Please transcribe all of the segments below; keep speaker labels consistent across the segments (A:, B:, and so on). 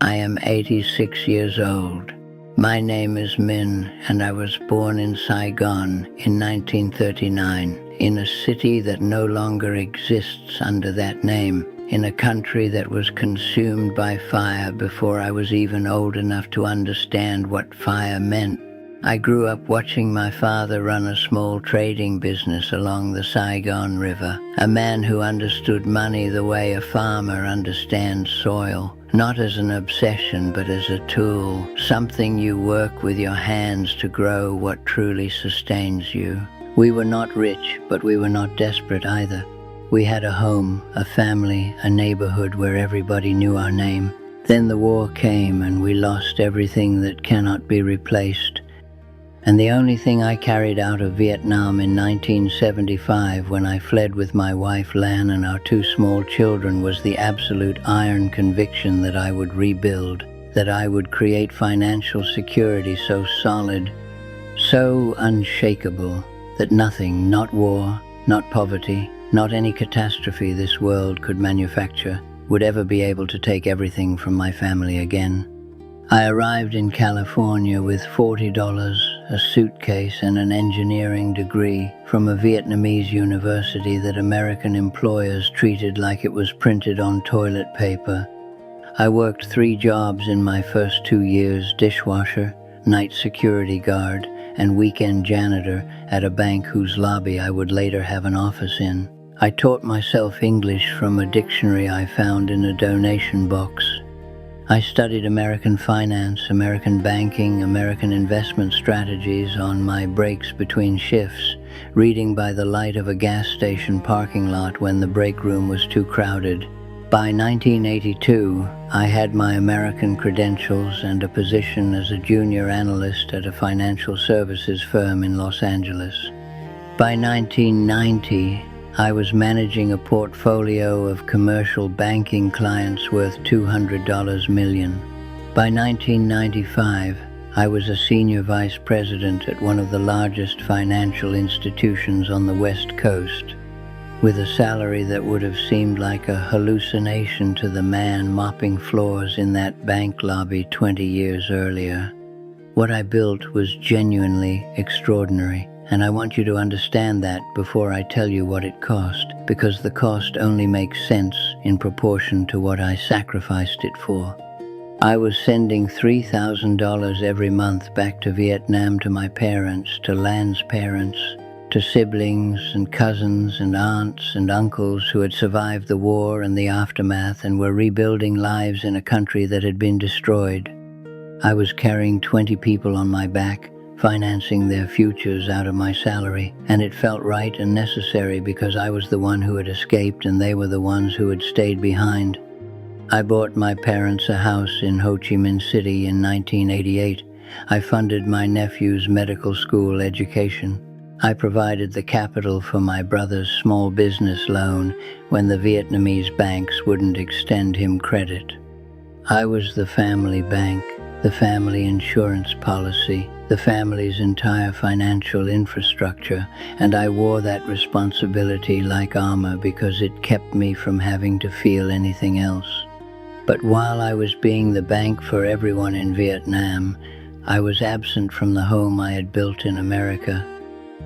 A: I am 86 years old. My name is Minh, and I was born in Saigon in 1939, in a city that no longer exists under that name, in a country that was consumed by fire before I was even old enough to understand what fire meant. I grew up watching my father run a small trading business along the Saigon River, a man who understood money the way a farmer understands soil, not as an obsession but as a tool, something you work with your hands to grow what truly sustains you. We were not rich, but we were not desperate either. We had a home, a family, a neighborhood where everybody knew our name. Then the war came and we lost everything that cannot be replaced. And the only thing I carried out of Vietnam in 1975 when I fled with my wife Lan and our two small children was the absolute iron conviction that I would rebuild, that I would create financial security so solid, so unshakable, that nothing, not war, not poverty, not any catastrophe this world could manufacture, would ever be able to take everything from my family again. I arrived in California with $40, a suitcase, and an engineering degree from a Vietnamese university that American employers treated like it was printed on toilet paper. I worked 3 jobs in my first 2 years: dishwasher, night security guard, and weekend janitor at a bank whose lobby I would later have an office in. I taught myself English from a dictionary I found in a donation box. I studied American finance, American banking, American investment strategies on my breaks between shifts, reading by the light of a gas station parking lot when the break room was too crowded. By 1982, I had my American credentials and a position as a junior analyst at a financial services firm in Los Angeles. By 1990, I was managing a portfolio of commercial banking clients worth $200 million. By 1995, I was a senior vice president at one of the largest financial institutions on the West Coast, with a salary that would have seemed like a hallucination to the man mopping floors in that bank lobby 20 years earlier. What I built was genuinely extraordinary. And I want you to understand that before I tell you what it cost, because the cost only makes sense in proportion to what I sacrificed it for. I was sending $3,000 every month back to Vietnam to my parents, to Lan's parents, to siblings and cousins and aunts and uncles who had survived the war and the aftermath and were rebuilding lives in a country that had been destroyed. I was carrying 20 people on my back, financing their futures out of my salary, and it felt right and necessary because I was the one who had escaped and they were the ones who had stayed behind. I bought my parents a house in Ho Chi Minh City in 1988. I funded my nephew's medical school education. I provided the capital for my brother's small business loan when the Vietnamese banks wouldn't extend him credit. I was the family bank, the family insurance policy, the family's entire financial infrastructure, and I wore that responsibility like armor because it kept me from having to feel anything else. But while I was being the bank for everyone in Vietnam, I was absent from the home I had built in America.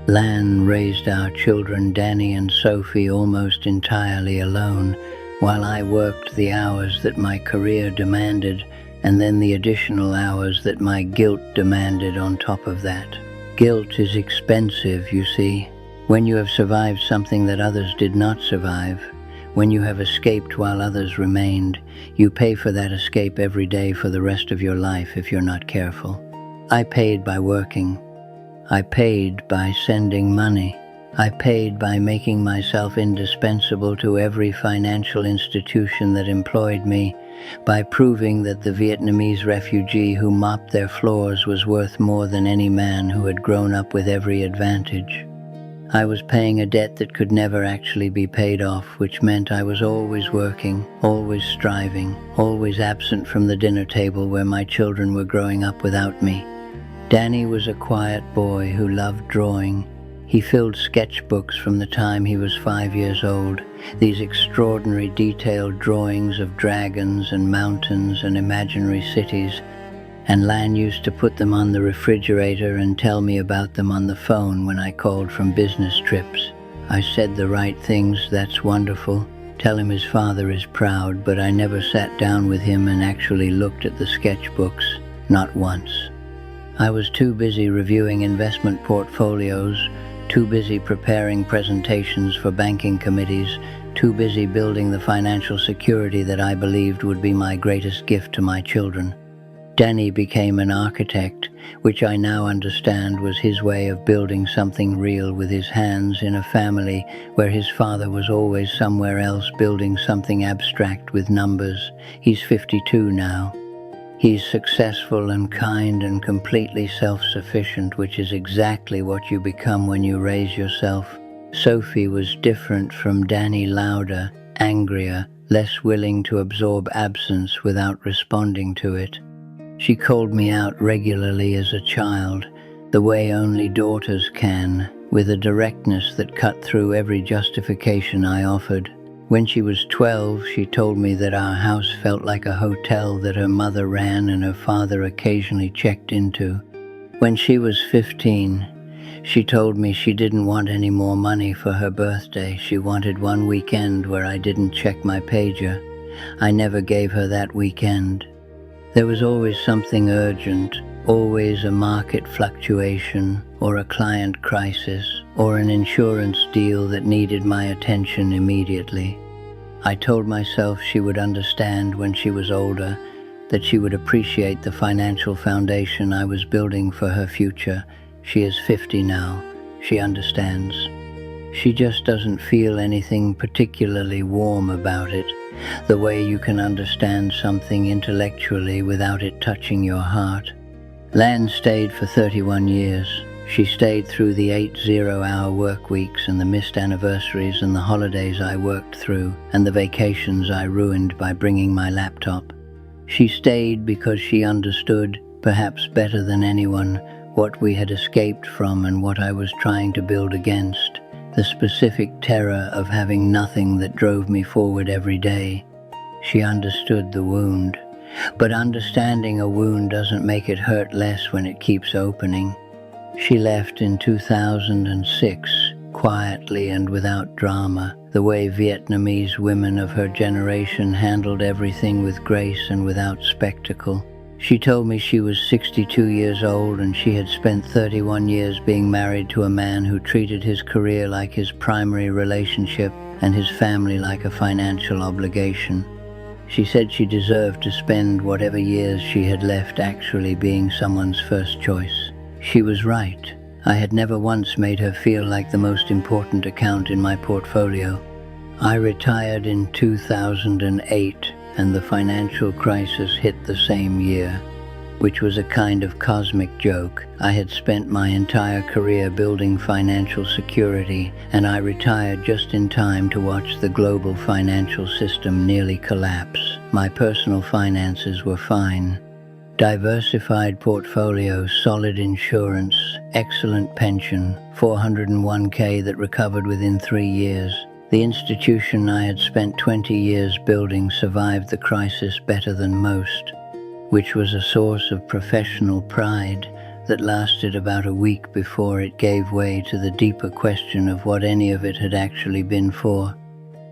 A: Lan raised our children, Danny and Sophie, almost entirely alone, while I worked the hours that my career demanded, and then the additional hours that my guilt demanded on top of that. Guilt is expensive, you see. When you have survived something that others did not survive, when you have escaped while others remained, you pay for that escape every day for the rest of your life if you're not careful. I paid by working. I paid by sending money. I paid by making myself indispensable to every financial institution that employed me, by proving that the Vietnamese refugee who mopped their floors was worth more than any man who had grown up with every advantage. I was paying a debt that could never actually be paid off, which meant I was always working, always striving, always absent from the dinner table where my children were growing up without me. Danny was a quiet boy who loved drawing. He filled sketchbooks from the time he was 5 years old, these extraordinary detailed drawings of dragons and mountains and imaginary cities, and Lan used to put them on the refrigerator and tell me about them on the phone when I called from business trips. I said the right things, that's wonderful. Tell him his father is proud, but I never sat down with him and actually looked at the sketchbooks, not once. I was too busy reviewing investment portfolios, too busy preparing presentations for banking committees, too busy building the financial security that I believed would be my greatest gift to my children. Danny became an architect, which I now understand was his way of building something real with his hands in a family where his father was always somewhere else building something abstract with numbers. He's 52 now. He's successful and kind and completely self-sufficient, which is exactly what you become when you raise yourself. Sophie was different from Danny, louder, angrier, less willing to absorb absence without responding to it. She called me out regularly as a child, the way only daughters can, with a directness that cut through every justification I offered. When she was 12, she told me that our house felt like a hotel that her mother ran and her father occasionally checked into. When she was 15, she told me she didn't want any more money for her birthday. She wanted one weekend where I didn't check my pager. I never gave her that weekend. There was always something urgent, always a market fluctuation, or a client crisis, or an insurance deal that needed my attention immediately. I told myself she would understand when she was older, that she would appreciate the financial foundation I was building for her future. She is 50 now. She understands. She just doesn't feel anything particularly warm about it, the way you can understand something intellectually without it touching your heart. Lan stayed for 31 years. She stayed through the 8 zero-hour work weeks and the missed anniversaries and the holidays I worked through and the vacations I ruined by bringing my laptop. She stayed because she understood, perhaps better than anyone, what we had escaped from and what I was trying to build against. The specific terror of having nothing that drove me forward every day. She understood the wound, but understanding a wound doesn't make it hurt less when it keeps opening. She left in 2006, quietly and without drama, the way Vietnamese women of her generation handled everything with grace and without spectacle. She told me she was 62 years old and she had spent 31 years being married to a man who treated his career like his primary relationship and his family like a financial obligation. She said she deserved to spend whatever years she had left actually being someone's first choice. She was right. I had never once made her feel like the most important account in my portfolio. I retired in 2008. And the financial crisis hit the same year, which was a kind of cosmic joke. I had spent my entire career building financial security, and I retired just in time to watch the global financial system nearly collapse. My personal finances were fine. Diversified portfolio, solid insurance, excellent pension, 401k that recovered within 3 years. The institution I had spent 20 years building survived the crisis better than most, which was a source of professional pride that lasted about a week before it gave way to the deeper question of what any of it had actually been for.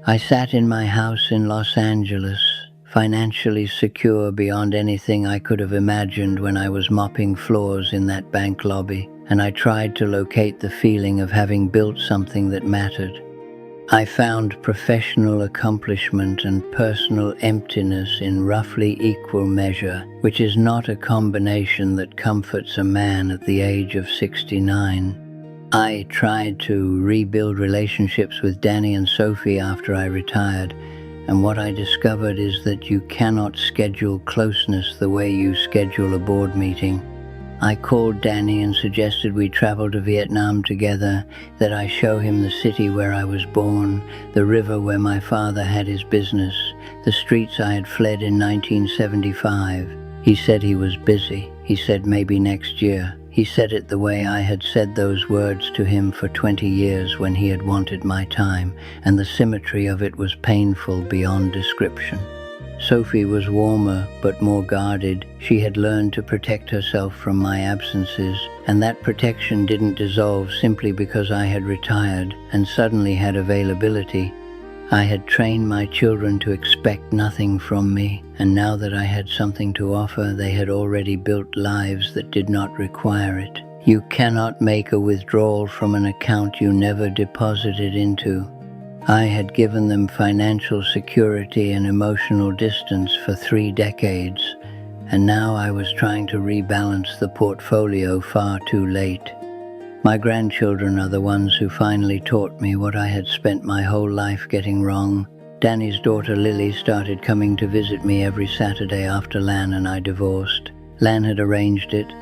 A: I sat in my house in Los Angeles, financially secure beyond anything I could have imagined when I was mopping floors in that bank lobby, and I tried to locate the feeling of having built something that mattered. I found professional accomplishment and personal emptiness in roughly equal measure, which is not a combination that comforts a man at the age of 69. I tried to rebuild relationships with Danny and Sophie after I retired, and what I discovered is that you cannot schedule closeness the way you schedule a board meeting. I called Danny and suggested we travel to Vietnam together, that I show him the city where I was born, the river where my father had his business, the streets I had fled in 1975. He said he was busy. He said maybe next year. He said it the way I had said those words to him for 20 years when he had wanted my time, and the symmetry of it was painful beyond description. Sophie was warmer but more guarded. She had learned to protect herself from my absences, and that protection didn't dissolve simply because I had retired and suddenly had availability. I had trained my children to expect nothing from me, and now that I had something to offer, they had already built lives that did not require it. You cannot make a withdrawal from an account you never deposited into. I had given them financial security and emotional distance for 3 decades, and now I was trying to rebalance the portfolio far too late. My grandchildren are the ones who finally taught me what I had spent my whole life getting wrong. Danny's daughter Lily started coming to visit me every Saturday after Lan and I divorced. Lan had arranged it,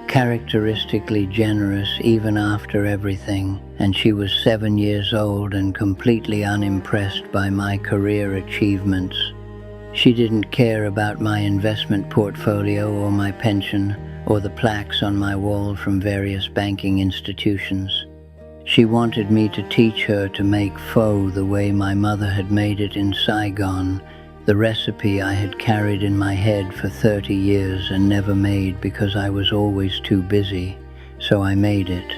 A: characteristically generous even after everything, and she was 7 years old and completely unimpressed by my career achievements. She didn't care about my investment portfolio or my pension, or the plaques on my wall from various banking institutions. She wanted me to teach her to make pho the way my mother had made it in Saigon, the recipe I had carried in my head for 30 years and never made because I was always too busy, so I made it.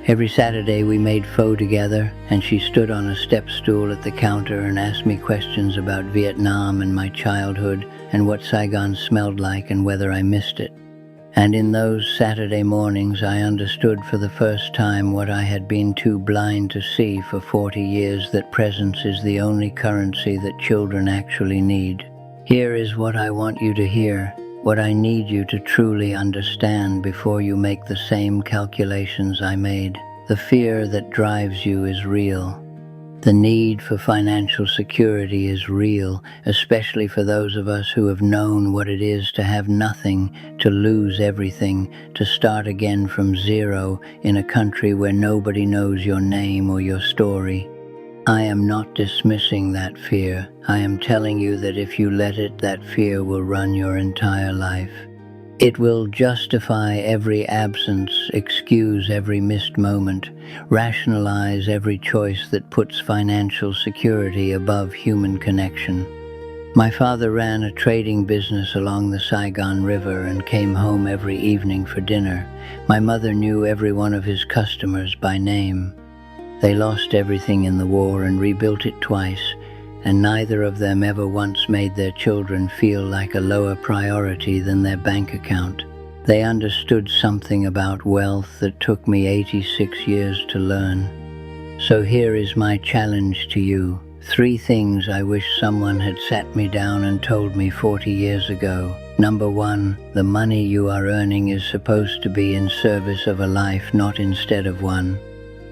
A: Every Saturday we made pho together, and she stood on a step stool at the counter and asked me questions about Vietnam and my childhood and what Saigon smelled like and whether I missed it. And in those Saturday mornings I understood for the first time what I had been too blind to see for 40 years, that presence is the only currency that children actually need. Here is what I want you to hear, what I need you to truly understand before you make the same calculations I made. The fear that drives you is real. The need for financial security is real, especially for those of us who have known what it is to have nothing, to lose everything, to start again from zero in a country where nobody knows your name or your story. I am not dismissing that fear. I am telling you that if you let it, that fear will run your entire life. It will justify every absence, excuse every missed moment, rationalize every choice that puts financial security above human connection. My father ran a trading business along the Saigon River and came home every evening for dinner. My mother knew every one of his customers by name. They lost everything in the war and rebuilt it twice, and neither of them ever once made their children feel like a lower priority than their bank account. They understood something about wealth that took me 86 years to learn. So here is my challenge to you. 3 things I wish someone had sat me down and told me 40 years ago. Number 1, the money you are earning is supposed to be in service of a life, not instead of one.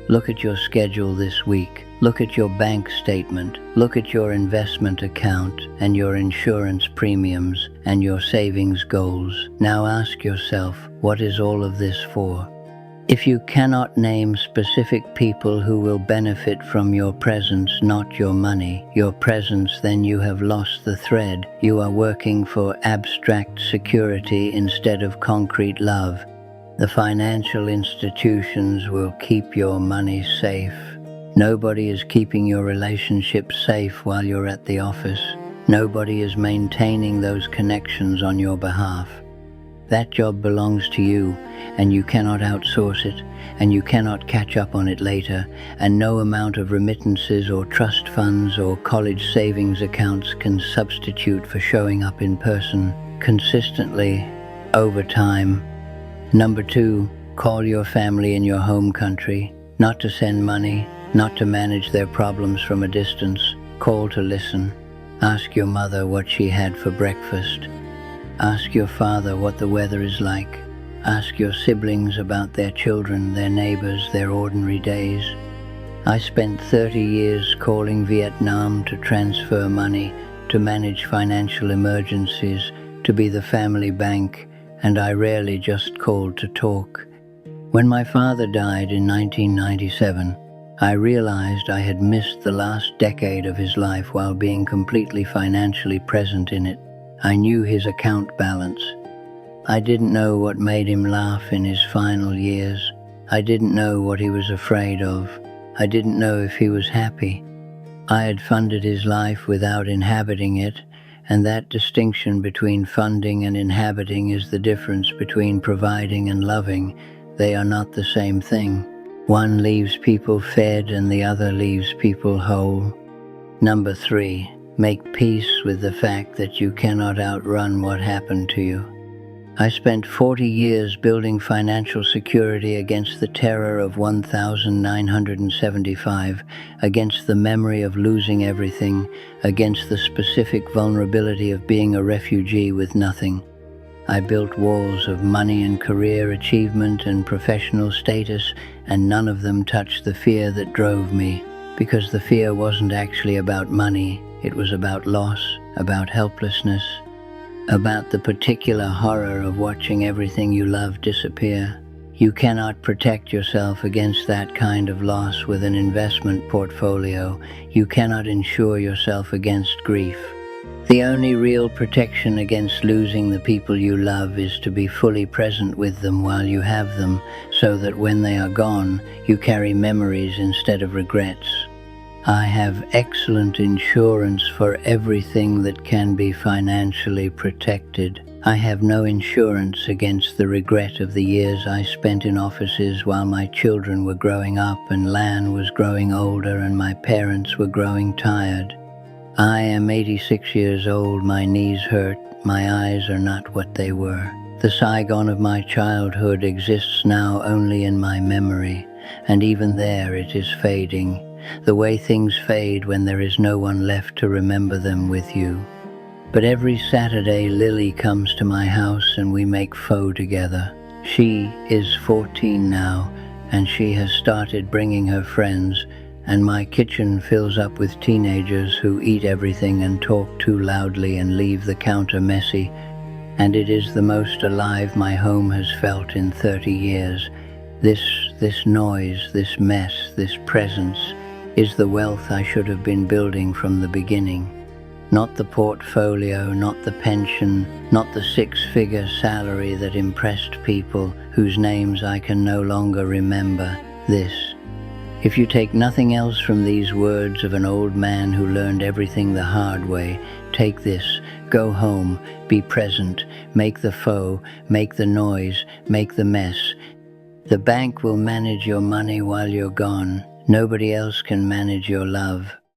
A: Look at your schedule this week. Look at your bank statement. Look at your investment account and your insurance premiums and your savings goals. Now ask yourself, what is all of this for? If you cannot name specific people who will benefit from your presence, not your money, your presence, then you have lost the thread. You are working for abstract security instead of concrete love. The financial institutions will keep your money safe. Nobody is keeping your relationship safe while you're at the office. Nobody is maintaining those connections on your behalf. That job belongs to you, and you cannot outsource it, and you cannot catch up on it later, and no amount of remittances or trust funds or college savings accounts can substitute for showing up in person, consistently, over time. Number 2, call your family in your home country, not to send money, not to manage their problems from a distance. Call to listen. Ask your mother what she had for breakfast. Ask your father what the weather is like. Ask your siblings about their children, their neighbors, their ordinary days. I spent 30 years calling Vietnam to transfer money, to manage financial emergencies, to be the family bank, and I rarely just called to talk. When my father died in 1997, I realized I had missed the last decade of his life while being completely financially present in it. I knew his account balance, I didn't know what made him laugh in his final years. I didn't know what he was afraid of. I didn't know if he was happy. I had funded his life without inhabiting it, and that distinction between funding and inhabiting is the difference between providing and loving. They are not the same thing. One leaves people fed and the other leaves people whole. Number 3, make peace with the fact that you cannot outrun what happened to you. I spent 40 years building financial security against the terror of 1975, against the memory of losing everything, against the specific vulnerability of being a refugee with nothing. I built walls of money and career achievement and professional status, and none of them touched the fear that drove me, because the fear wasn't actually about money. It was about loss, about helplessness, about the particular horror of watching everything you love disappear. You cannot protect yourself against that kind of loss with an investment portfolio. You cannot insure yourself against grief. The only real protection against losing the people you love is to be fully present with them while you have them, so that when they are gone, you carry memories instead of regrets. I have excellent insurance for everything that can be financially protected. I have no insurance against the regret of the years I spent in offices while my children were growing up and Lan was growing older and my parents were growing tired. I am 86 years old, my knees hurt, my eyes are not what they were. The Saigon of my childhood exists now only in my memory, and even there it is fading. The way things fade when there is no one left to remember them with you. But every Saturday Lily comes to my house and we make pho together. She is 14 now, and she has started bringing her friends, and my kitchen fills up with teenagers who eat everything and talk too loudly and leave the counter messy, and it is the most alive my home has felt in 30 years. This noise, this mess, this presence is the wealth I should have been building from the beginning. Not the portfolio, not the pension, not the 6-figure salary that impressed people whose names I can no longer remember. This. If you take nothing else from these words of an old man who learned everything the hard way, take this: go home, be present, make the pho, make the noise, make the mess. The bank will manage your money while you're gone. Nobody else can manage your love.